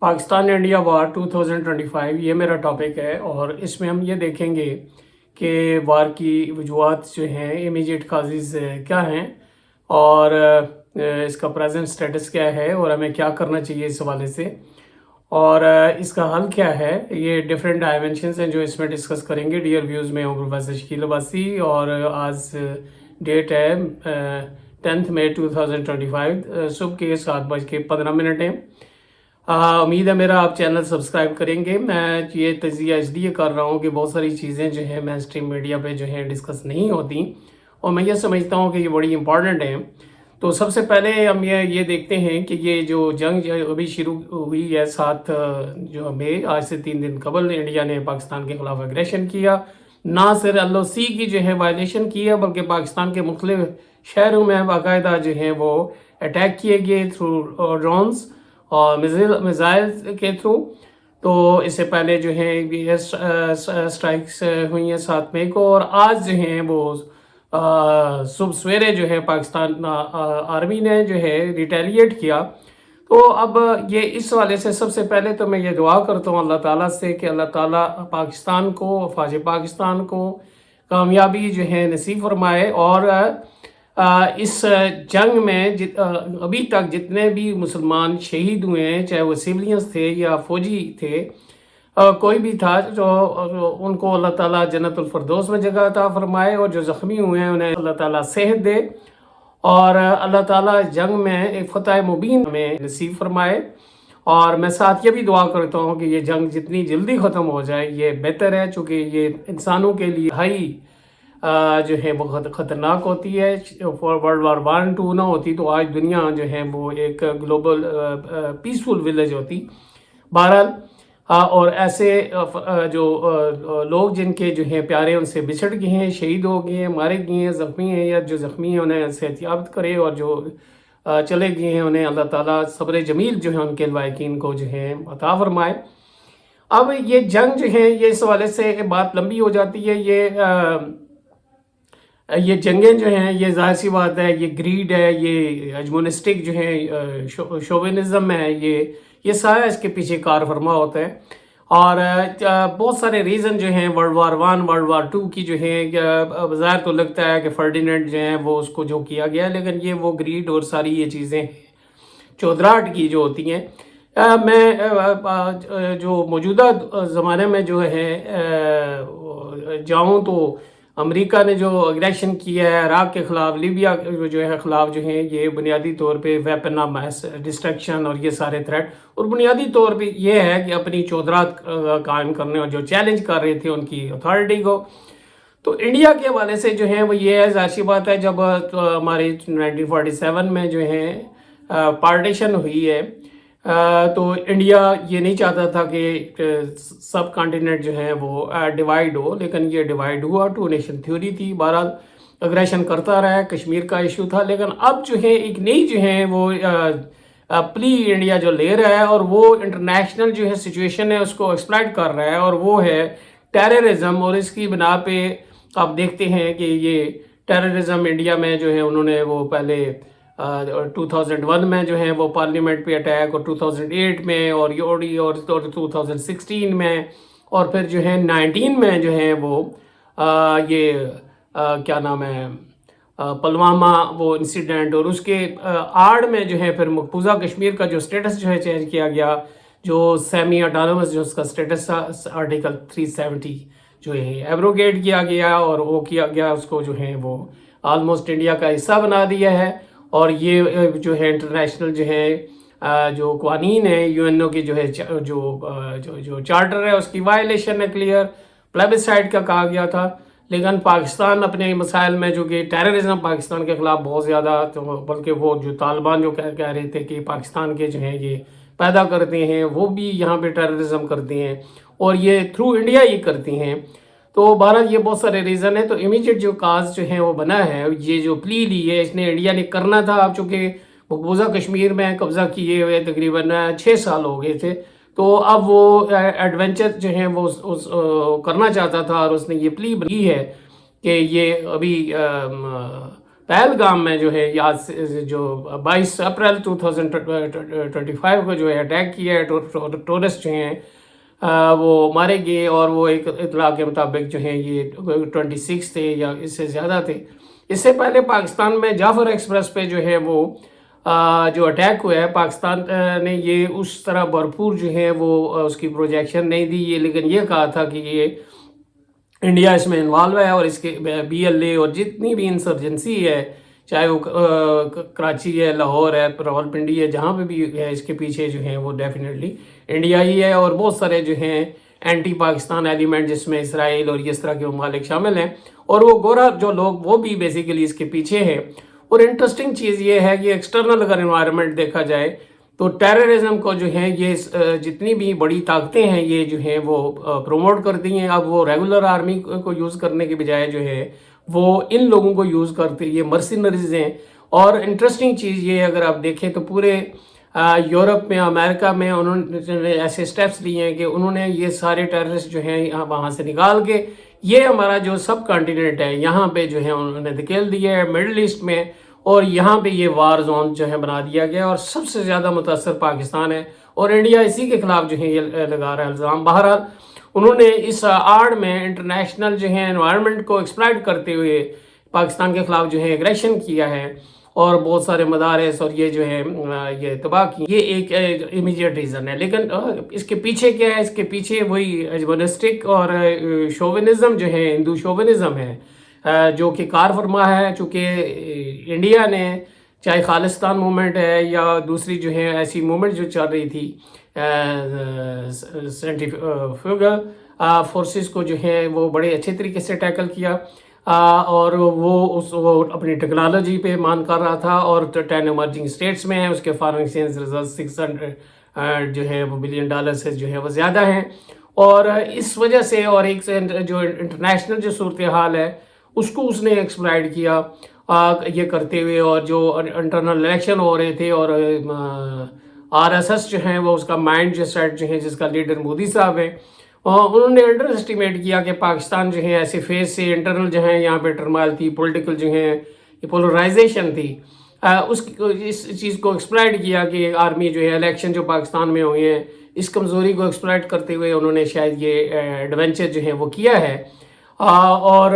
Pakistan India وار 2025 یہ میرا topic ہے، اور اس میں ہم یہ دیکھیں گے کہ وار کی وجوہات جو ہیں، امیجیٹ کازز کیا ہیں، اور اس کا پریزنٹ سٹیٹس کیا ہے، اور ہمیں کیا کرنا چاہیے اس حوالے سے، اور اس کا حل کیا ہے۔ یہ ڈیفرنٹ ڈائمینشنز ہیں جو اس میں ڈسکس کریں گے۔ ڈیئر ویوز، میں ہوں پروفیسر شکیل عباسی، اور آج ڈیٹ ہے 10 مئی 2025، صبح کے 7:15 ہیں۔ امید ہے میرا آپ چینل سبسکرائب کریں گے۔ میں یہ تجزیہ اس لیے کر رہا ہوں کہ بہت ساری چیزیں جو ہیں مین اسٹریم میڈیا پہ جو ہیں ڈسکس نہیں ہوتی، اور میں یہ سمجھتا ہوں کہ یہ بڑی امپورٹنٹ ہیں۔ تو سب سے پہلے ہم یہ دیکھتے ہیں کہ یہ جو جنگ جو ابھی شروع ہوئی ہے 7 جو مئی، آج سے 3 دن قبل انڈیا نے پاکستان کے خلاف اگریشن کیا۔ نہ صرف LOC کی جو ہے وائلیشن کی ہے، بلکہ پاکستان کے مختلف شہروں میں باقاعدہ جو ہیں وہ اٹیک کیے گئے تھرو ڈرونز اور میزائل کے تھرو۔ تو اس سے پہلے جو ہے ایئر اسٹرائکس ہوئی ہیں 7 مئی کو، اور آج جو ہیں وہ صبح سویرے جو ہے پاکستان آرمی نے جو ہے ریٹیلیٹ کیا۔ تو اب یہ اس والے سے سب سے پہلے تو میں یہ دعا کرتا ہوں اللہ تعالیٰ سے کہ اللہ تعالیٰ پاکستان کو، افواج پاکستان کو کامیابی جو ہے نصیب فرمائے، اور اس جنگ میں ابھی تک جتنے بھی مسلمان شہید ہوئے ہیں، چاہے وہ سیولینز تھے یا فوجی تھے، کوئی بھی تھا، جو ان کو اللہ تعالیٰ جنت الفردوس میں جگہ عطا فرمائے، اور جو زخمی ہوئے ہیں انہیں اللہ تعالیٰ صحت دے، اور اللہ تعالیٰ جنگ میں ایک فتح مبین میں نصیب فرمائے۔ اور میں ساتھ یہ بھی دعا کرتا ہوں کہ یہ جنگ جتنی جلدی ختم ہو جائے یہ بہتر ہے، چونکہ یہ انسانوں کے لیے جو ہے بہت خطرناک ہوتی ہے۔ ورلڈ وار 1 2 نہ ہوتی تو آج دنیا جو ہے وہ ایک گلوبل پیسفل ولیج ہوتی۔ بہرحال اور ایسے جو لوگ جن کے جو ہیں پیارے ان سے بچھڑ گئے ہیں، شہید ہو گئے ہیں، مارے گئے ہیں، زخمی ہیں، یا جو زخمی ہیں انہیں صحت یاب کرے، اور جو چلے گئے ہیں انہیں اللہ تعالیٰ صبر جمیل جو ہے ان کے لواحقین کو جو ہے عطا فرمائے۔ اب یہ جنگ جو ہے یہ اس حوالے سے بات لمبی ہو جاتی ہے۔ یہ جنگیں جو ہیں یہ ظاہر سی بات ہے، یہ گریڈ ہے، یہ ہیجمونسٹک جو ہے شوونزم ہے، یہ سارا اس کے پیچھے کار فرما ہوتا ہے۔ اور بہت سارے ریزن جو ہیں ورلڈ وار 1 ورلڈ وار 2 کی جو ہیں، بظاہر تو لگتا ہے کہ فرڈیننڈ جو ہیں وہ اس کو جو کیا گیا، لیکن یہ وہ گریڈ اور ساری یہ چیزیں چودراہٹ کی جو ہوتی ہیں۔ میں جو موجودہ زمانے میں جو ہے جاؤں تو امریکہ نے جو اگریشن کیا ہے عراق کے خلاف، لیبیا جو ہے خلاف جو ہیں، یہ بنیادی طور پہ ویپن آف میس ڈسٹرکشن اور یہ سارے تھریٹ، اور بنیادی طور پہ یہ ہے کہ اپنی چودراہٹ قائم کرنے اور جو چیلنج کر رہے تھے ان کی اتھارٹی کو۔ تو انڈیا کے حوالے سے جو ہے وہ یہ ہے، ظاہر سی بات ہے، جب ہماری 1947 میں جو ہے پارٹیشن ہوئی ہے، تو انڈیا یہ نہیں چاہتا تھا کہ سب کانٹیننٹ جو ہیں وہ ڈیوائیڈ ہو، لیکن یہ ڈیوائیڈ ہوا، 2 نیشن تھیوری تھی۔ بہرحال اگریشن کرتا رہا ہے، کشمیر کا ایشو تھا، لیکن اب جو ہے ایک نئی جو ہے وہ پلی انڈیا جو لے رہا ہے، اور وہ انٹرنیشنل جو ہے سچویشن ہے اس کو ایکسپلائٹ کر رہا ہے، اور وہ ہے ٹیررزم۔ اور اس کی بنا پہ آپ دیکھتے ہیں کہ یہ ٹیررزم انڈیا میں جو ہے انہوں نے وہ پہلے 2001 میں جو ہے وہ پارلیمنٹ پہ اٹیک، اور 2008 میں، اور 2016 میں، اور پھر جو ہے 19 میں جو ہے وہ یہ کیا نام ہے پلوامہ وہ انسیڈنٹ، اور اس کے آڑ میں جو ہے پھر مقبوضہ کشمیر کا جو سٹیٹس جو ہے چینج کیا گیا، جو سیمی اٹانومس جو اس کا سٹیٹس تھا، آرٹیکل 370 جو ہے ایبروگیٹ کیا گیا، اور وہ کیا گیا اس کو جو ہے وہ آلموسٹ انڈیا کا حصہ بنا دیا ہے۔ اور یہ جو ہے انٹرنیشنل جو ہے جو قوانین ہیں UNO کی جو ہے جو چارٹر ہے اس کی وائلیشن ہے، کلیئر پلیبسائڈ کا کہا گیا تھا۔ لیکن پاکستان اپنے مسائل میں جو کہ ٹیررزم پاکستان کے خلاف بہت زیادہ، بلکہ وہ جو طالبان جو کہہ رہے تھے کہ پاکستان کے جو ہیں یہ پیدا کرتے ہیں، وہ بھی یہاں پہ ٹیررزم کرتے ہیں، اور یہ تھرو انڈیا ہی کرتے ہیں۔ تو بہرحال یہ بہت سارے ریزن ہیں۔ تو امیجیٹ جو کاز جو ہے وہ بنا ہے، یہ جو پلی لی ہے اس نے انڈیا نے کرنا تھا، اب چونکہ مقبوضہ کشمیر میں قبضہ کیے ہوئے تقریباً 6 سال ہو گئے تھے، تو اب وہ ایڈونچر جو ہے وہ کرنا چاہتا تھا، اور اس نے یہ پلی بنی ہے کہ یہ ابھی پہلگام میں جو ہے آج سے جو 22 اپریل 2025 کو جو ہے اٹیک کیا ہے، ٹورسٹ جو ہیں وہ مارے گئے، اور وہ ایک اطلاع کے مطابق جو ہیں یہ 26 تھے یا اس سے زیادہ تھے۔ اس سے پہلے پاکستان میں جعفر ایکسپریس پہ جو ہے وہ جو اٹیک ہوا ہے، پاکستان نے یہ اس طرح بھرپور جو ہے وہ اس کی پروجیکشن نہیں دی ہے، لیکن یہ کہا تھا کہ یہ انڈیا اس میں انوالو ہے، اور اس کے BLA اور جتنی بھی انسرجنسی ہے، چاہے وہ کراچی ہے، لاہور ہے، راولپنڈی ہے، جہاں پہ بھی ہے، اس کے پیچھے جو ہیں وہ ڈیفینیٹلی انڈیا ہی ہے، اور بہت سارے جو ہیں اینٹی پاکستان ایلیمنٹ جس میں اسرائیل اور اس طرح کے ممالک شامل ہیں، اور وہ گورا جو لوگ وہ بھی بیسیکلی اس کے پیچھے ہیں۔ اور انٹرسٹنگ چیز یہ ہے کہ ایکسٹرنل اگر انوائرمنٹ دیکھا جائے تو ٹیررزم کو جو ہے یہ جتنی بھی بڑی طاقتیں ہیں یہ جو ہیں وہ پروموٹ کرتی ہیں۔ اب وہ ریگولر آرمی کو یوز کرنے کے بجائے جو ہے وہ ان لوگوں کو یوز کرتے، یہ مرسینریز ہیں۔ اور انٹرسٹنگ چیز یہ اگر آپ دیکھیں تو پورے یورپ میں، امریکہ میں انہوں نے ایسے سٹیپس لیے ہیں کہ انہوں نے یہ سارے ٹیررسٹ جو ہیں وہاں سے نکال کے یہ ہمارا جو سب کانٹیننٹ ہے یہاں پہ جو ہے انہوں نے دھکیل دیا ہے مڈل ایسٹ میں، اور یہاں پہ یہ وار زون جو ہے بنا دیا گیا، اور سب سے زیادہ متاثر پاکستان ہے، اور انڈیا اسی کے خلاف جو ہے یہ لگا رہا ہے الزام۔ بہرحال انہوں نے اس آڑ میں انٹرنیشنل جو ہے انوائرمنٹ کو ایکسپلائٹ کرتے ہوئے پاکستان کے خلاف جو ہے ایگریشن کیا ہے، اور بہت سارے مدارس اور یہ جو ہے یہ تباہ کی۔ یہ ایک امیجیٹ ریزن ہے، لیکن اس کے پیچھے کیا ہے؟ اس کے پیچھے وہی ایجمنسٹک اور شوونزم جو ہے، ہندو شوونزم ہے، جو کہ کار فرما ہے، چونکہ انڈیا نے چاہے خالستان موومنٹ ہے یا دوسری جو ہے ایسی موومنٹ جو چل رہی تھی سینٹریفیوگل فورسز کو جو ہے وہ بڑے اچھے طریقے سے ٹیکل کیا، اور وہ اپنی ٹیکنالوجی پہ مان کر رہا تھا، اور 10 ایمرجنگ اسٹیٹس میں ہے، اس کے فارن ایکسچینج ریزرو 600 جو ہے وہ بلین ڈالر سے جو ہے وہ زیادہ ہیں۔ اور اس وجہ سے، اور ایک جو انٹرنیشنل جو صورتحال ہے اس کو اس نے ایکسپلائٹ کیا یہ کرتے ہوئے، اور جو انٹرنل الیکشن ہو رہے تھے، اور RSS جو ہیں وہ اس کا مائنڈ جو سیٹ جو ہے جس کا لیڈر مودی صاحب ہیں، انہوں نے انڈر اسٹیمیٹ کیا کہ پاکستان جو ہے ایسے فیز سے انٹرنل جو ہیں یہاں پہ ٹرمائل تھی، پولیٹیکل جو ہے پولرائزیشن تھی، اس چیز کو ایکسپلائٹ کیا کہ آرمی جو ہے الیکشن جو پاکستان میں ہوئے ہیں اس کمزوری کو ایکسپلائٹ کرتے ہوئے انہوں نے شاید یہ ایڈونچر جو ہے وہ کیا ہے۔ اور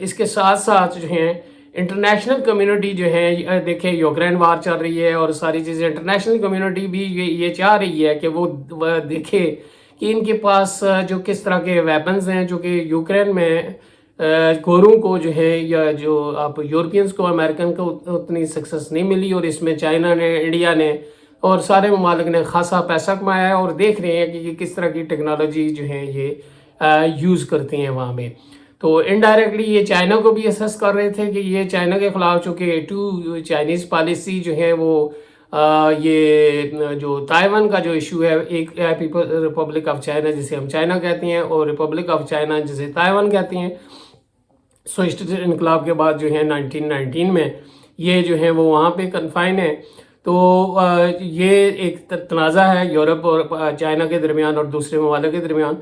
اس کے ساتھ ساتھ جو ہیں انٹرنیشنل کمیونٹی جو ہے، دیکھیں یوکرین وار چل رہی ہے اور ساری چیزیں، انٹرنیشنل کمیونٹی بھی یہ چاہ رہی ہے کہ وہ دیکھے کہ ان کے پاس جو کس طرح کے ویپنز ہیں، جو کہ یوکرین میں گوروں کو جو ہے یا جو آپ یورپینز کو، امریکن کو اتنی سکسس نہیں ملی، اور اس میں چائنا نے، انڈیا نے اور سارے ممالک نے خاصا پیسہ کمایا ہے، اور دیکھ رہے ہیں کہ یہ کس طرح کی ٹیکنالوجی جو ہے یہ یوز کرتے ہیں وہاں میں۔ تو انڈائریکٹلی یہ چائنا کو بھی اسیس کر رہے تھے کہ یہ چائنا کے خلاف، چونکہ ٹو چائنیز پالیسی جو ہے وہ یہ جو تائیوان کا جو ایشو ہے، ایک پیپل ریپبلک آف چائنا جسے ہم چائنا کہتے ہیں، اور ریپبلک آف چائنا جسے تائیوان کہتے ہیں، سوشٹ انقلاب کے بعد جو ہے 1919 میں یہ جو ہے وہ وہاں پہ کنفائن ہے۔ تو یہ ایک تنازع ہے یورپ اور چائنا کے درمیان اور دوسرے ممالک کے درمیان۔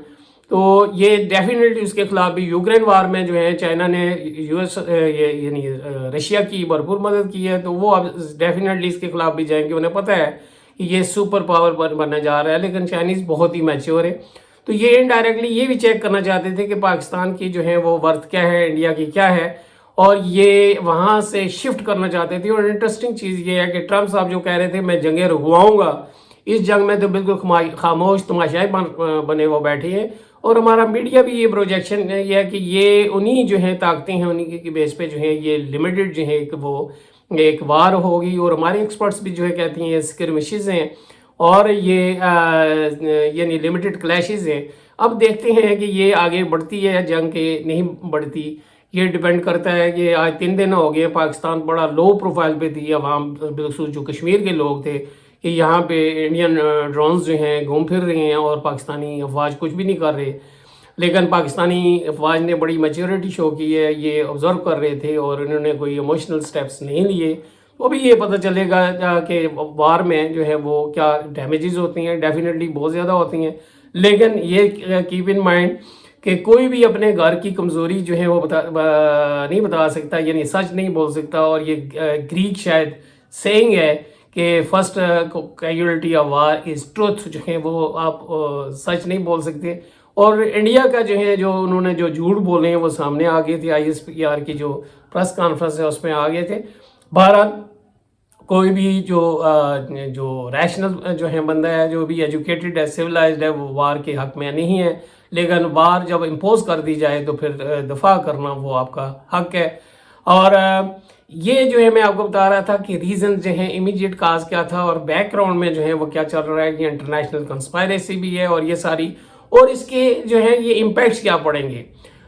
تو یہ ڈیفینیٹلی اس کے خلاف بھی یوکرین وار میں جو ہے چائنا نے یعنی رشیا کی بھرپور مدد کی ہے، تو وہ اب ڈیفینیٹلی اس کے خلاف بھی جائیں گے۔ انہیں پتہ ہے کہ یہ سپر پاور بننے جا رہا ہے، لیکن چائنیز بہت ہی میچور ہے، تو یہ انڈائریکٹلی یہ بھی چیک کرنا چاہتے تھے کہ پاکستان کی جو ہے وہ ورتھ کیا ہے، انڈیا کی کیا ہے، اور یہ وہاں سے شفٹ کرنا چاہتے تھے۔ اور انٹرسٹنگ چیز یہ ہے کہ ٹرمپ صاحب جو کہہ رہے تھے میں جنگیں رکواؤں گا، اس جنگ میں تو بالکل خاموش تماشائی بنے وہ بیٹھے ہیں، اور ہمارا میڈیا بھی یہ پروجیکشن یہ ہے کہ یہ انہی جو ہیں طاقتیں ہیں، انہی کی بیس پہ جو ہے یہ لمیٹڈ جو ہے ایک وار ہوگی، اور ہمارے ایکسپرٹس بھی جو ہے کہتی ہیں اسکرمشز ہیں، اور یہ یعنی لمیٹڈ کلیشز ہیں۔ اب دیکھتے ہیں کہ یہ آگے بڑھتی ہے جنگ کے نہیں بڑھتی، یہ ڈیپینڈ کرتا ہے کہ آج 3 دن ہو گئے پاکستان بڑا لو پروفائل پہ تھی، عوام بالخصوص جو کشمیر کے لوگ تھے کہ یہاں پہ انڈین ڈرونز جو ہیں گھوم پھر رہے ہیں اور پاکستانی افواج کچھ بھی نہیں کر رہے، لیکن پاکستانی افواج نے بڑی میچورٹی شو کی ہے، یہ آبزرو کر رہے تھے اور انہوں نے کوئی ایموشنل سٹیپس نہیں لیے۔ وہ بھی یہ پتہ چلے گا کہ وار میں جو ہے وہ کیا ڈیمیجز ہوتی ہیں، ڈیفینیٹلی بہت زیادہ ہوتی ہیں، لیکن یہ کیپ ان مائنڈ کہ کوئی بھی اپنے گھر کی کمزوری جو ہے وہ نہیں بتا سکتا، یعنی سچ نہیں بول سکتا. اور یہ گریک شاید سینگ ہے کہ first casualty of war is truth, جو ہے وہ آپ سچ نہیں بول سکتے. اور انڈیا کا جو ہے جو انہوں نے جو جھوٹ بولے ہیں وہ سامنے آ گئے تھے. ISPR کی جو پریس کانفرنس ہے اس میں آ گئے تھے. بہرحال کوئی بھی جو ریشنل جو ہے بندہ ہے، جو بھی ایجوکیٹڈ ہے، سویلائزڈ ہے، وہ وار کے حق میں نہیں ہے. لیکن وار جب امپوز کر دی جائے تو پھر دفاع کرنا وہ آپ کا حق ہے. اور یہ جو ہے میں آپ کو بتا رہا تھا کہ ریزن جو ہیں امیڈیٹ کاز کیا تھا اور بیک گراؤنڈ میں جو ہے وہ کیا چل رہا ہے. یہ انٹرنیشنل کنسپائریسی بھی ہے اور یہ ساری، اور اس کے جو ہے یہ امپیکٹس کیا پڑیں گے.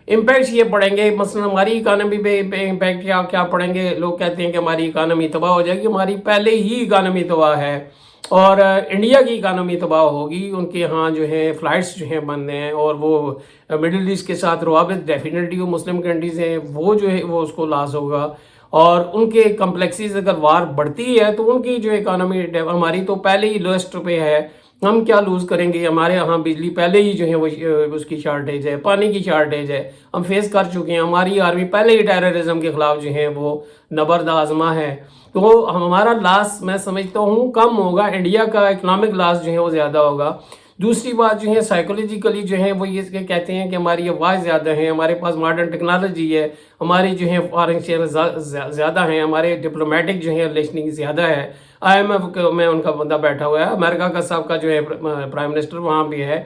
امپیکٹس یہ پڑیں گے مثلا ہماری اکانومی پہ امپیکٹ کیا پڑیں گے. لوگ کہتے ہیں کہ ہماری اکانومی تباہ ہو جائے گی. ہماری پہلے ہی اکانومی تباہ ہے اور انڈیا کی اکانومی تباہ ہوگی. ان کے ہاں جو ہے فلائٹس جو ہیں بند ہیں اور وہ مڈل ایسٹ کے ساتھ روابط ڈیفینیٹلی وہ مسلم کنٹریز ہیں وہ جو ہے وہ اس کو لاس ہوگا. اور ان کے کمپلیکسیز اگر وار بڑھتی ہے تو ان کی جو اکانومی، ہماری تو پہلے ہی لوسٹ پہ ہے، ہم کیا لوز کریں گے. ہمارے ہاں بجلی پہلے ہی جو ہے وہ اس کی شارٹیج ہے، پانی کی شارٹیج ہے، ہم فیس کر چکے ہیں. ہماری آرمی پہلے ہی ٹیررزم کے خلاف جو ہے وہ نبرد آزما ہے. تو ہمارا لاس میں سمجھتا ہوں کم ہوگا، انڈیا کا اکنامک لاس جو ہے وہ زیادہ ہوگا. دوسری بات جو ہے سائیکولوجیکلی جو ہے وہ یہ کہتے ہیں کہ ہماری آواز زیادہ ہیں، ہمارے پاس ماڈرن ٹیکنالوجی ہے، ہماری جو ہے فارن شیئر زیادہ ہیں، ہمارے ڈپلومیٹک جو ہے ریلیشننگ زیادہ ہے. IMF میں ان کا بندہ بیٹھا ہوا ہے، امریکہ کا سابقہ جو ہے پرائم منسٹر وہاں بھی ہے.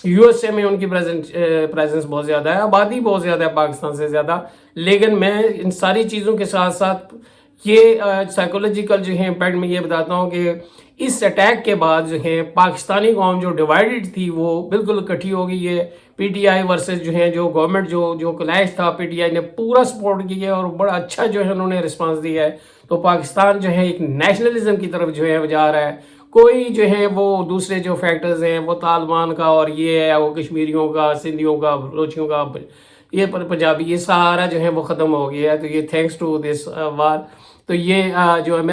USA میں ان کی پریزنس بہت زیادہ ہے، آبادی بہت زیادہ ہے پاکستان سے زیادہ. لیکن میں ان ساری چیزوں کے ساتھ ساتھ یہ سائیکولوجیکل جو ہے امپیکٹ میں یہ بتاتا ہوں کہ اس اٹیک کے بعد جو ہے پاکستانی قوم جو ڈیوائیڈڈ تھی وہ بالکل اکٹھی ہو گئی ہے. PTI ورسز جو ہے جو گورنمنٹ جو کلیش تھا، PTI نے پورا سپورٹ کیا ہے اور بڑا اچھا جو ہے انہوں نے رسپانس دیا ہے. تو پاکستان جو ہے ایک نیشنلزم کی طرف جو ہے وہ جا رہا ہے. کوئی جو ہے وہ دوسرے جو فیکٹرز ہیں وہ طالبان کا اور یہ ہے وہ کشمیریوں کا، سندھیوں کا، بلوچیوں کا، یہ پنجابی، یہ سارا جو ہے وہ ختم ہو گیا ہے. تو یہ تھینکس ٹو دس وار. تو یہ جو ہے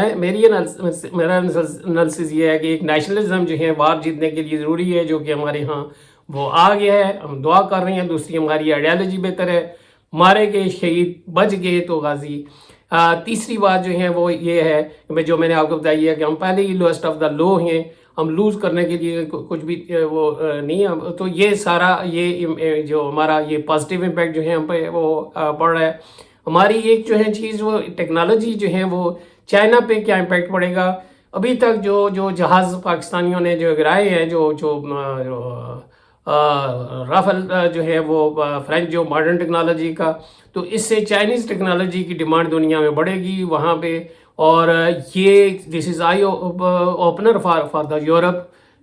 میرا انالیسس یہ ہے کہ ایک نیشنلزم جو ہے وار جیتنے کے لیے ضروری ہے، جو کہ ہمارے ہاں وہ آ گیا ہے. ہم دعا کر رہے ہیں. دوسری ہماری آئیڈیالوجی بہتر ہے، مارے گئے شہید بچ گئے تو غازی. تیسری بات جو ہے وہ یہ ہے کہ جو میں نے آپ کو بتائی ہے کہ ہم پہلے ہی لوسٹ آف دا لو ہیں، ہم لوز کرنے کے لیے کچھ بھی وہ نہیں ہے. تو یہ سارا یہ جو ہمارا یہ پازیٹیو امپیکٹ جو ہے ہم پہ وہ پڑ رہا ہے. ہماری ایک جو ہے چیز وہ ٹیکنالوجی جو ہے وہ چائنا پہ کیا امپیکٹ پڑے گا. ابھی تک جو جہاز پاکستانیوں نے جو گرائے ہیں، جو رافل جو ہے وہ فرینچ جو ماڈرن ٹیکنالوجی کا، تو اس سے چائنیز ٹیکنالوجی کی ڈیمانڈ دنیا میں بڑھے گی وہاں پہ. اور یہ this is eye opener for the Europe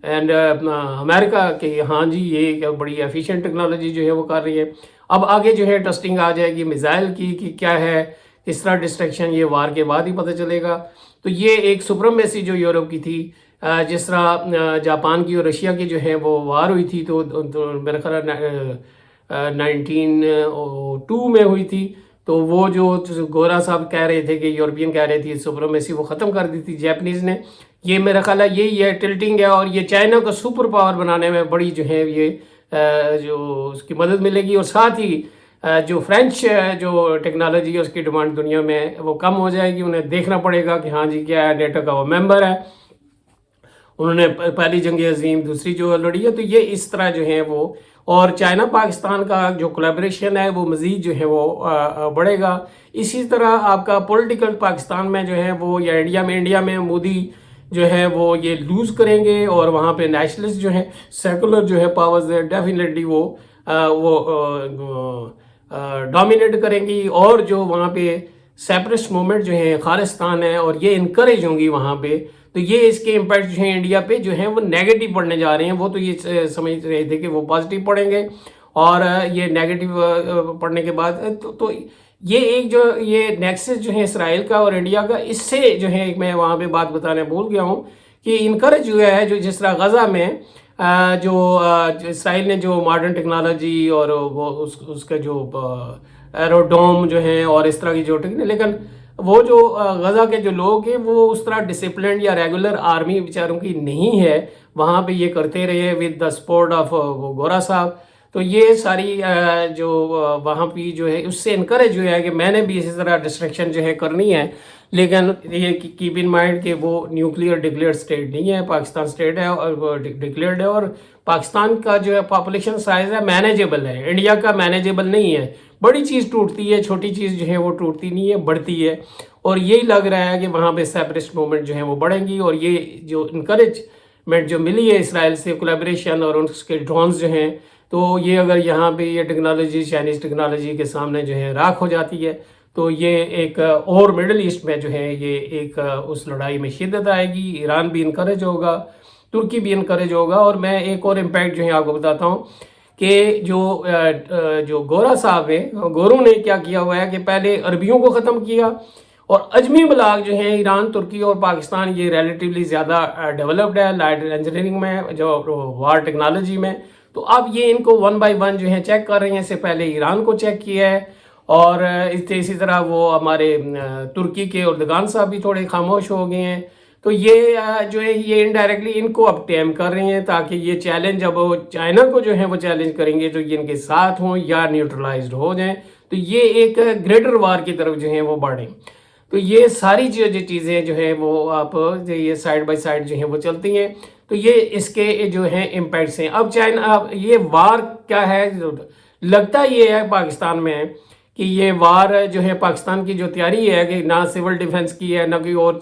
and America کہ ہاں جی یہ بڑی ایفیشینٹ ٹیکنالوجی جو ہے وہ کر رہی ہے. اب آگے جو ہے ٹیسٹنگ آ جائے گی میزائل کی کہ کیا ہے، کس طرح ڈسٹریکشن، یہ وار کے بعد ہی پتہ چلے گا. تو یہ ایک سپرمیسی جو یورپ کی تھی، جس طرح جاپان کی اور رشیا کی جو ہے وہ وار ہوئی تھی، تو میرا خیال 1902 میں ہوئی تھی. تو وہ جو گورا صاحب کہہ رہے تھے کہ یورپین کہہ رہے تھے سپرمیسی، وہ ختم کر دی تھی جیپنیز نے. یہ میرا خیال ہے یہی ہے ٹلٹنگ ہے، اور یہ چائنا کو سپر پاور بنانے میں بڑی جو ہے یہ جو اس کی مدد ملے گی. اور ساتھ ہی جو فرینچ جو ٹیکنالوجی ہے اس کی ڈیمانڈ دنیا میں وہ کم ہو جائے گی. انہیں دیکھنا پڑے گا کہ ہاں جی کیا ہے، نیٹو کا وہ ممبر ہے، انہوں نے پہلی جنگ عظیم دوسری جو لڑی ہے. تو یہ اس طرح جو ہے وہ، اور چائنا پاکستان کا جو کولیبریشن ہے وہ مزید جو ہے وہ بڑھے گا. اسی طرح آپ کا پولیٹیکل پاکستان میں جو ہے وہ، یا انڈیا میں مودی جو ہے وہ یہ لوز کریں گے، اور وہاں پہ نیشنلسٹ جو ہیں سیکولر جو ہے پاورز ہے ڈیفینیٹلی وہ ڈومینیٹ کریں گی. اور جو وہاں پہ سیپریسٹ موومنٹ جو ہے خالصتان ہے اور یہ انکریج ہوں گی وہاں پہ. تو یہ اس کے امپیکٹ جو ہیں انڈیا پہ جو ہیں وہ نیگیٹو پڑنے جا رہے ہیں. وہ تو یہ سمجھ رہے تھے کہ وہ پازیٹیو پڑیں گے، اور یہ نیگیٹو پڑنے کے بعد تو یہ ایک جو یہ نیکسس جو ہے اسرائیل کا اور انڈیا کا، اس سے جو ہے میں وہاں پہ بات بتانے بھول گیا ہوں کہ انکریج ہوا ہے جو جس طرح غزہ میں جو اسرائیل نے جو ماڈرن ٹیکنالوجی اور وہ اس کا جو ایروڈوم جو ہیں اور اس طرح کی جو لیکن وہ جو غزہ کے جو لوگ ہیں وہ اس طرح ڈسپلنڈ یا ریگولر آرمی بیچاروں کی نہیں ہے. وہاں پہ یہ کرتے رہے ود دا سپورٹ آف گورا صاحب. تو یہ ساری جو وہاں پہ جو ہے اس سے انکریج ہوا ہے کہ میں نے بھی اسی طرح ڈسٹرکشن جو ہے کرنی ہے، لیکن یہ کیپ ان مائنڈ کہ وہ نیوکلیئر ڈکلیئرڈ اسٹیٹ نہیں ہے، پاکستان اسٹیٹ ہے اور وہ ڈکلیئرڈ ہے، اور پاکستان کا جو ہے پاپولیشن سائز ہے مینیجیبل ہے، انڈیا کا مینیجیبل نہیں ہے، بڑی چیز ٹوٹتی ہے، چھوٹی چیز جو ہے وہ ٹوٹتی نہیں ہے، بڑھتی ہے، اور یہی لگ رہا ہے کہ وہاں پہ سیپریسٹ موومنٹ جو ہے وہ بڑھیں گی، اور یہ جو انکریجمنٹ جو ملی ہے اسرائیل سے کولیبریشن اور اس کے ڈرونز جو ہیں، تو یہ اگر یہاں پہ یہ ٹیکنالوجی چائنیز ٹیکنالوجی کے سامنے جو ہے راکھ ہو جاتی ہے، تو یہ ایک اور مڈل ایسٹ میں جو ہے یہ ایک اس لڑائی میں شدت آئے گی، ایران بھی انکریج ہوگا، ترکی بھی انکریج ہوگا، اور میں ایک اور امپیکٹ جو ہے آپ کو بتاتا ہوں کہ جو گورا صاحب ہے، گورو نے کیا کیا ہوا ہے کہ پہلے عربیوں کو ختم کیا، اور اجمی بلاک جو ہیں ایران، ترکی اور پاکستان یہ ریلیٹیولی زیادہ ڈیولپڈ ہے لائٹ انجینئرنگ میں، جو وار ٹیکنالوجی میں، تو اب یہ ان کو ون بائی ون جو ہے چیک کر رہے ہیں، اس سے پہلے ایران کو چیک کیا ہے، اور اسی طرح وہ ہمارے ترکی کے اردگان صاحب بھی تھوڑے خاموش ہو گئے ہیں، تو یہ جو ہے یہ انڈائریکٹلی ان کو اب ٹیم کر رہے ہیں تاکہ یہ چیلنج اب چائنا کو جو ہے وہ چیلنج کریں گے تو یہ ان کے ساتھ ہوں یا نیوٹرلائزڈ ہو جائیں، تو یہ ایک گریٹر وار کی طرف جو ہے وہ بڑھیں، تو یہ ساری جو چیزیں جو ہیں وہ آپ یہ سائیڈ بائی سائیڈ جو ہیں وہ چلتی ہیں، تو یہ اس کے جو ہیں امپیکٹس ہیں۔ اب چائنا یہ وار کیا ہے، لگتا یہ ہے پاکستان میں کہ یہ وار جو ہے پاکستان کی جو تیاری ہے کہ نہ سول ڈیفنس کی ہے نہ کوئی اور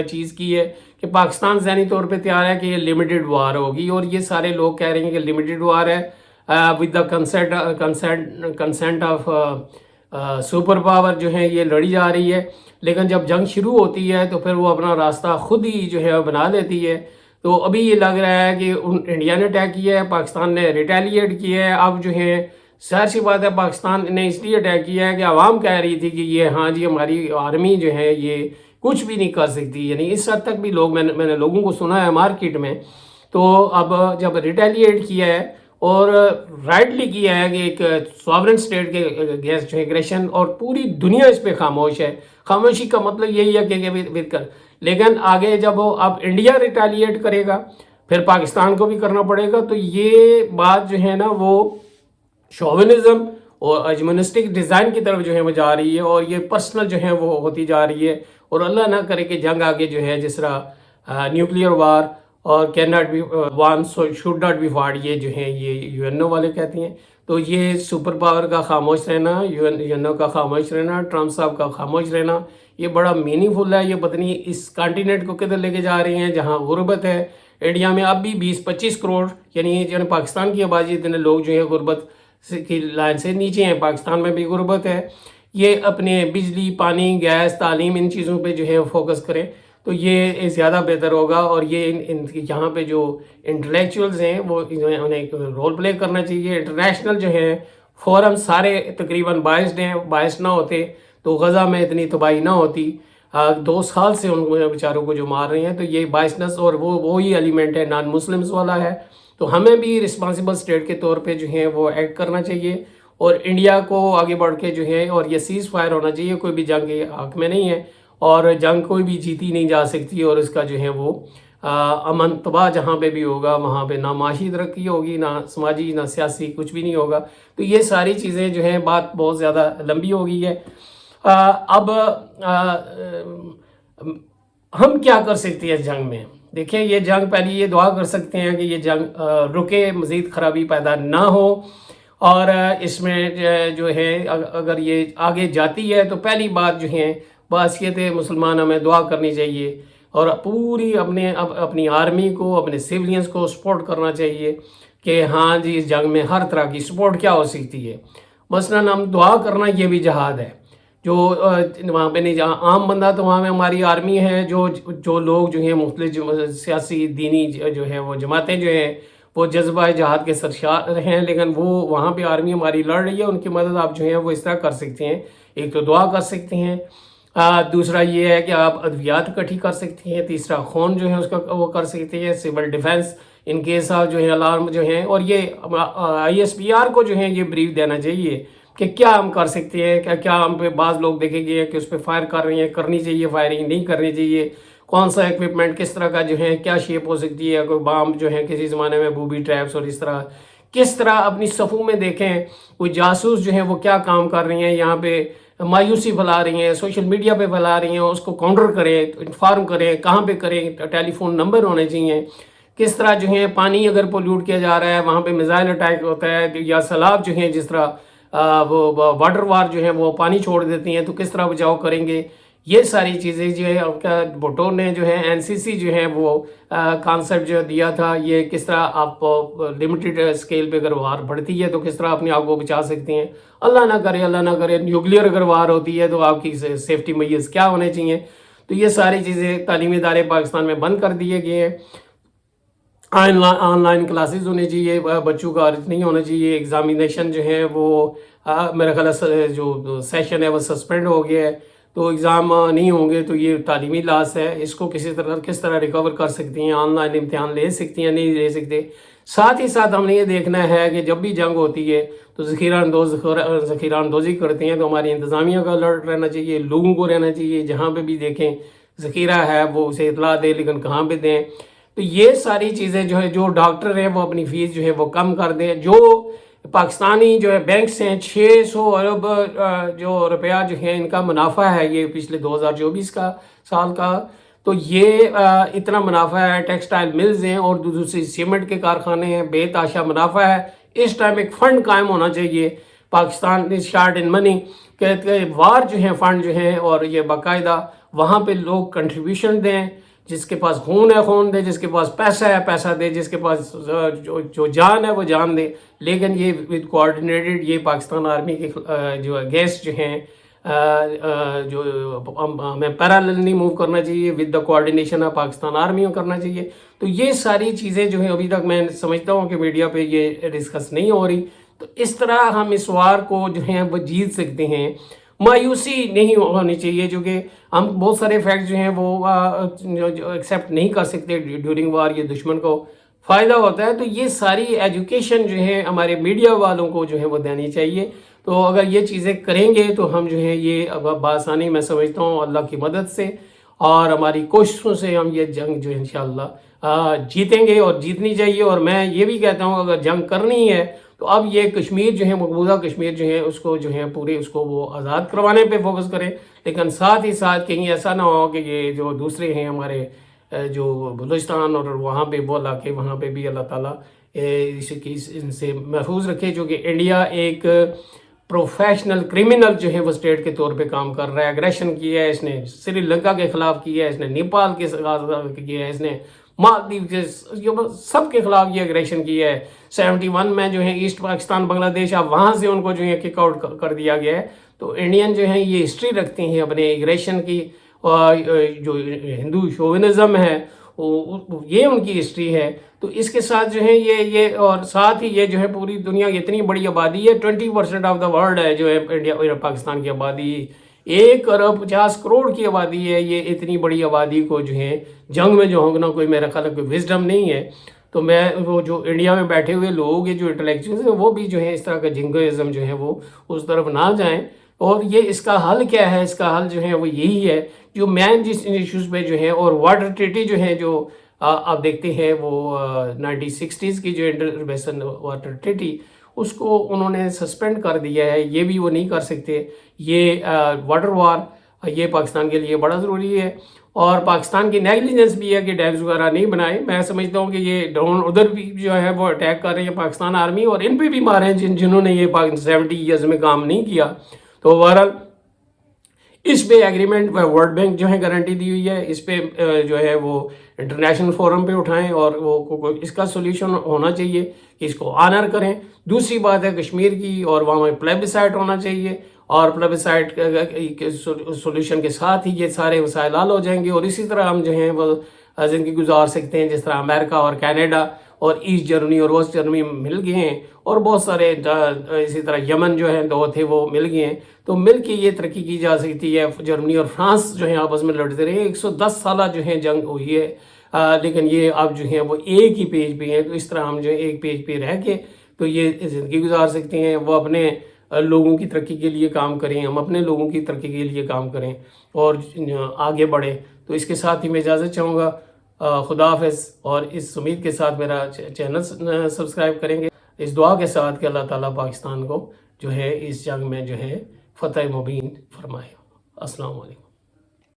چیز کی ہے، کہ پاکستان ذہنی طور پہ تیار ہے کہ یہ لمیٹڈ وار ہوگی، اور یہ سارے لوگ کہہ رہے ہیں کہ لمیٹڈ وار ہے with the consent of super power جو ہے یہ لڑی جا رہی ہے، لیکن جب جنگ شروع ہوتی ہے تو پھر وہ اپنا راستہ خود ہی جو ہے بنا لیتی ہے، تو ابھی یہ لگ رہا ہے کہ انڈیا نے اٹیک کیا ہے، پاکستان نے ریٹیلیٹ کیا ہے، اب جو ہے ظاہر سی بات ہے پاکستان نے اس لیے اٹیک کیا ہے کہ عوام کہہ رہی تھی کہ یہ ہاں جی ہماری آرمی جو ہے یہ کچھ بھی نہیں کر سکتی، یعنی اس حد تک بھی لوگ میں نے لوگوں کو سنا ہے مارکیٹ میں، تو اب جب ریٹیلیٹ کیا ہے اور رائٹلی کیا ہے کہ ایک سوورن سٹیٹ کے اگینسٹ جو ایگریشن، اور پوری دنیا اس پہ خاموش ہے، خاموشی کا مطلب یہی ہے کہ لیکن آگے جب وہ اب انڈیا ریٹیلیٹ کرے گا پھر پاکستان کو بھی کرنا پڑے گا، تو یہ بات جو ہے نا وہ شوونزم اور اجمنسٹک ڈیزائن کی طرف جو ہے وہ جا رہی ہے، اور یہ پرسنل جو ہے وہ ہوتی جا رہی ہے، اور اللہ نہ کرے کہ جنگ آگے جو ہے جس طرح نیوکلیئر وار اور can not be won should not be fought, یہ جو ہیں یہ یو این او والے کہتے ہیں، تو یہ سپر پاور کا خاموش رہنا، یو این او کا خاموش رہنا، ٹرمپ صاحب کا خاموش رہنا، یہ بڑا میننگ فل ہے۔ یہ پتہ نہیں اس کانٹیننٹ کو کدھر لے کے جا رہے ہیں جہاں غربت ہے، انڈیا میں اب بھی 20-25 کروڑ یعنی پاکستان کی آبادی اتنے لوگ جو ہیں غربت کی لائن سے نیچے ہیں، پاکستان میں بھی غربت ہے، یہ اپنے بجلی، پانی، گیس، تعلیم، ان چیزوں پہ جو ہے فوکس کریں تو یہ زیادہ بہتر ہوگا، اور یہ یہاں پہ جو انٹلیکچوئلز ہیں وہ انہیں رول پلے کرنا چاہیے۔ انٹرنیشنل جو ہیں فورم سارے تقریباً بائسڈ ہیں، بائس نہ ہوتے تو غزہ میں اتنی تباہی نہ ہوتی، 2 سال سے ان بیچاروں کو جو مار رہے ہیں، تو یہ بائسنس اور وہی ایلیمنٹ ہے نان مسلمز والا ہے، تو ہمیں بھی رسپانسبل اسٹیٹ کے طور پہ جو ہے وہ ایکٹ کرنا چاہیے، اور انڈیا کو آگے بڑھ کے جو ہے اور یہ سیز فائر ہونا چاہیے، کوئی بھی جنگ کے حق میں نہیں ہے، اور جنگ کوئی بھی جیتی نہیں جا سکتی، اور اس کا جو ہے وہ امن تباہ جہاں پہ بھی ہوگا وہاں پہ نہ معاشی ترقی ہوگی، نہ سماجی، نہ سیاسی، کچھ بھی نہیں ہوگا، تو یہ ساری چیزیں جو ہیں بات بہت زیادہ لمبی ہو گئی ہے۔ اب ہم کیا کر سکتے ہیں اس جنگ میں؟ دیکھیں یہ جنگ پہلی یہ دعا کر سکتے ہیں کہ یہ جنگ رکے، مزید خرابی پیدا نہ ہو، اور اس میں جو ہے اگر یہ آگے جاتی ہے تو پہلی بات جو ہے بحیثیت مسلمان ہمیں دعا کرنی چاہیے، اور پوری اپنی آرمی کو، اپنے سیولینز کو سپورٹ کرنا چاہیے کہ ہاں جی اس جنگ میں ہر طرح کی سپورٹ کیا ہو سکتی ہے، مثلاً ہم دعا کرنا یہ بھی جہاد ہے، جو وہاں پہ نہیں، جہاں عام بندہ تو وہاں میں ہماری آرمی ہے، جو لوگ جو ہیں مختلف سیاسی دینی جو ہے وہ جماعتیں جو ہیں وہ جذبہ جہاد کے سرشار ہیں، لیکن وہ وہاں پہ آرمی ہماری لڑ رہی ہے، ان کی مدد آپ جو ہیں وہ اس طرح کر سکتے ہیں، ایک تو دعا کر سکتے ہیں، دوسرا یہ ہے کہ آپ ادویات اکٹھی کر سکتے ہیں، تیسرا خون جو ہے اس کا وہ کر سکتے ہیں، civil defence in case of جو ہے الارم جو ہیں، اور یہ آئی ایس پی آر کو جو ہے یہ بریف دینا چاہیے کہ کیا ہم کر سکتے ہیں، کیا ہم پہ بعض لوگ دیکھیں گے کہ اس پہ فائر کر رہے ہیں، کرنی چاہیے فائرنگ، نہیں کرنی چاہیے، کون سا ایکوپمنٹ کس طرح کا جو ہے کیا شیپ ہو سکتی ہے، کوئی بام جو ہے کسی زمانے میں بوبی ٹریپس اور اس طرح کس طرح اپنی صفوں میں دیکھیں وہ جاسوس جو ہیں وہ کیا کام کر رہی ہیں، یہاں پہ مایوسی پھیلا رہی ہیں، سوشل میڈیا پہ پھیلا رہی ہیں، اس کو کاؤنٹر کریں، انفارم کریں، کہاں پہ کریں، ٹیلی فون نمبر ہونے چاہیے۔ کس طرح جو ہے پانی اگر پولیوٹ کیا جا رہا ہے وہاں پہ میزائل اٹیک ہوتا ہے، یا سیلاب جو ہیں جس طرح وہ واٹر وار جو ہے وہ پانی چھوڑ دیتی ہیں، تو کس طرح بچاؤ کریں گے۔ یہ ساری چیزیں جو ہے آپ کا بھٹو نے جو ہے NCC جو ہے وہ کانسیپٹ جو دیا تھا، یہ کس طرح آپ لمیٹڈ اسکیل پہ اگر وار بڑھتی ہے تو کس طرح اپنے آپ کو بچا سکتے ہیں۔ اللہ نہ کرے نیوکلیئر اگر وار ہوتی ہے تو آپ کی سیفٹی میجرز کیا ہونے چاہیے۔ تو یہ ساری چیزیں تعلیمی ادارے پاکستان میں بند کر دیے گئے ہیں۔ آن لائن کلاسز ہونے چاہیے، بچوں کا نہیں ہونا چاہیے۔ ایگزامینیشن جو ہے وہ میرا خیال ہے جو سیشن ہے وہ سسپینڈ ہو گیا ہے، تو ایگزام نہیں ہوں گے تو یہ تعلیمی لاس ہے۔ اس کو کس طرح ریکور کر سکتی ہیں، آن لائن امتحان لے سکتی ہیں نہیں لے سکتے۔ ساتھ ہی ساتھ ہم نے یہ دیکھنا ہے کہ جب بھی جنگ ہوتی ہے تو ذخیرہ اندوزی کرتے ہیں، تو ہماری انتظامیہ کا الرٹ رہنا چاہیے، لوگوں کو رہنا چاہیے جہاں پہ بھی دیکھیں ذخیرہ ہے وہ اسے اطلاع دے، لیکن کہاں پہ دیں۔ تو یہ ساری چیزیں جو ہے، جو ڈاکٹر ہیں وہ اپنی فیس جو ہے وہ کم کر دیں۔ جو پاکستانی جو ہے بینکس ہیں 600 ارب جو روپیہ جو ہے ان کا منافع ہے یہ پچھلے 2024 کا سال کا، تو یہ اتنا منافع ہے۔ ٹیکسٹائل ملز ہیں اور دوسری سیمنٹ کے کارخانے ہیں، بے تحاشا منافع ہے۔ اس ٹائم ایک فنڈ قائم ہونا چاہیے، پاکستان از شارٹ ان منی، کہ وار جو ہے فنڈ جو ہے، اور یہ باقاعدہ وہاں پہ لوگ کنٹریبیوشن دیں، جس کے پاس خون ہے خون دے، جس کے پاس پیسہ ہے پیسہ دے، جس کے پاس جو جان ہے وہ جان دے۔ لیکن یہ ود کوآرڈینیٹڈ، یہ پاکستان آرمی کے جو اگینسٹ جو ہیں جو ہمیں پیرالللی موو کرنا چاہیے، with the coordination of Pakistan army کرنا چاہیے۔ تو یہ ساری چیزیں جو ہیں ابھی تک میں سمجھتا ہوں کہ میڈیا پہ یہ ڈسکس نہیں ہو رہی۔ تو اس طرح ہم اس وار کو جو ہیں وہ جیت سکتے ہیں۔ مایوسی نہیں ہونی چاہیے، چونکہ ہم بہت سارے فیکٹ جو ہیں وہ ایکسیپٹ نہیں کر سکتے ڈیورنگ وار، یہ دشمن کو فائدہ ہوتا ہے۔ تو یہ ساری ایجوکیشن جو ہے ہمارے میڈیا والوں کو جو ہے وہ دینی چاہیے۔ تو اگر یہ چیزیں کریں گے تو ہم جو ہے یہ بآسانی میں سمجھتا ہوں اللہ کی مدد سے اور ہماری کوششوں سے ہم یہ جنگ جو ہے انشاءاللہ جیتیں گے، اور جیتنی چاہیے۔ اور میں یہ بھی کہتا ہوں اگر جنگ کرنی ہے تو اب یہ کشمیر جو ہے، مقبوضہ کشمیر جو ہے، اس کو جو ہے پورے اس کو وہ آزاد کروانے پہ فوکس کریں، لیکن ساتھ ہی ساتھ کہیں ایسا نہ ہو کہ یہ جو دوسرے ہیں ہمارے جو بلوچستان اور وہاں پہ وہ علاقے، وہاں پہ بھی اللہ تعالیٰ ان سے محفوظ رکھے۔ جو کہ انڈیا ایک پروفیشنل کرمنل جو ہے وہ اسٹیٹ کے طور پہ کام کر رہا ہے، اگریشن کیا ہے اس نے، سری لنکا کے خلاف کیا ہے اس نے، نیپال کے خلاف کیا ہے اس نے، مالدیو کے سب کے خلاف یہ اگریشن کیا ہے۔ 71 میں جو ہے ایسٹ پاکستان بنگلہ دیش، اب وہاں سے ان کو جو ہے کک آؤٹ کر دیا گیا ہے۔ تو انڈین جو ہیں یہ ہسٹری رکھتے ہیں اپنے اگریشن کی، اور جو ہندو شوونزم ہے یہ ان کی ہسٹری ہے۔ تو اس کے ساتھ جو ہے یہ اور ساتھ ہی یہ جو ہے پوری دنیا کی اتنی بڑی آبادی ہے، 20% آف دا ورلڈ ہے جو ہے انڈیا پاکستان کی آبادی، 1 ارب 50 کروڑ کی آبادی ہے۔ یہ اتنی بڑی آبادی کو جو ہے جنگ میں جو ہونا کوئی میرا خیال ہے کوئی وزڈم نہیں ہے۔ تو میں وہ جو انڈیا میں بیٹھے ہوئے لوگ ہیں جو انٹلیکچوئلز ہیں وہ بھی جو ہے اس طرح کا جنگوازم جو ہے وہ اس طرف نہ جائیں۔ اور یہ اس کا حل کیا ہے؟ اس کا حل جو ہے وہ یہی ہے، جو مین جس ایشوز پہ جو ہے، اور واٹر ٹریٹی جو ہے جو آپ دیکھتے ہیں وہ 1960s کی جو انٹر بیسن واٹر ٹریٹی، اس کو انہوں نے سسپینڈ کر دیا ہے، یہ بھی وہ نہیں کر سکتے۔ یہ واٹر وار یہ پاکستان کے لیے بڑا ضروری ہے، اور پاکستان کی نیگلیجنس بھی ہے کہ ڈیمز وغیرہ نہیں بنائے۔ میں سمجھتا ہوں کہ یہ ڈرون ادھر بھی جو ہے وہ اٹیک کر رہے ہیں پاکستان آرمی، اور ان پہ بھی مارے ہیں جنہوں نے یہ 70 ایئرز میں کام نہیں کیا۔ تو اوورآل اس پہ ایگریمنٹ ورلڈ بینک جو ہے گارنٹی دی ہوئی ہے، اس پہ جو ہے وہ انٹرنیشنل فورم پہ اٹھائیں، اور وہ اس کا سولوشن ہونا چاہیے کہ اس کو آنر کریں۔ دوسری بات ہے کشمیر کی، اور وہاں پلیبسائٹ ہونا چاہیے، اور پلیبسائٹ کے سولوشن کے ساتھ ہی یہ سارے مسائل حل ہو جائیں گے، اور اسی طرح ہم جو ہیں وہ زندگی گزار سکتے ہیں جس طرح امریکہ اور کینیڈا اور ایسٹ جرمنی اور ویسٹ جرمنی مل گئے ہیں، اور بہت سارے اسی طرح یمن جو ہیں 2 تھے وہ مل گئے ہیں۔ تو مل کے یہ ترقی کی جا سکتی ہے۔ جرمنی اور فرانس جو ہیں آپس میں لڑتے رہے، 110 سالہ جو ہیں جنگ ہوئی ہے، لیکن یہ اب جو ہیں وہ ایک ہی پیج پہ ہیں۔ تو اس طرح ہم جو ہے ایک پیج پہ رہ کے تو یہ زندگی گزار سکتے ہیں۔ وہ اپنے لوگوں کی ترقی کے لیے کام کریں، ہم اپنے لوگوں کی ترقی کے لیے کام کریں اور آگے بڑھیں۔ تو اس کے ساتھ ہی میں اجازت چاہوں گا، خدا حافظ، اور اس امید کے ساتھ میرا چینل سبسکرائب کریں گے۔ اس دعا کے ساتھ کہ اللہ تعالیٰ پاکستان کو جو ہے اس جنگ میں جو ہے فتح مبین فرمائے۔ السلام علیکم۔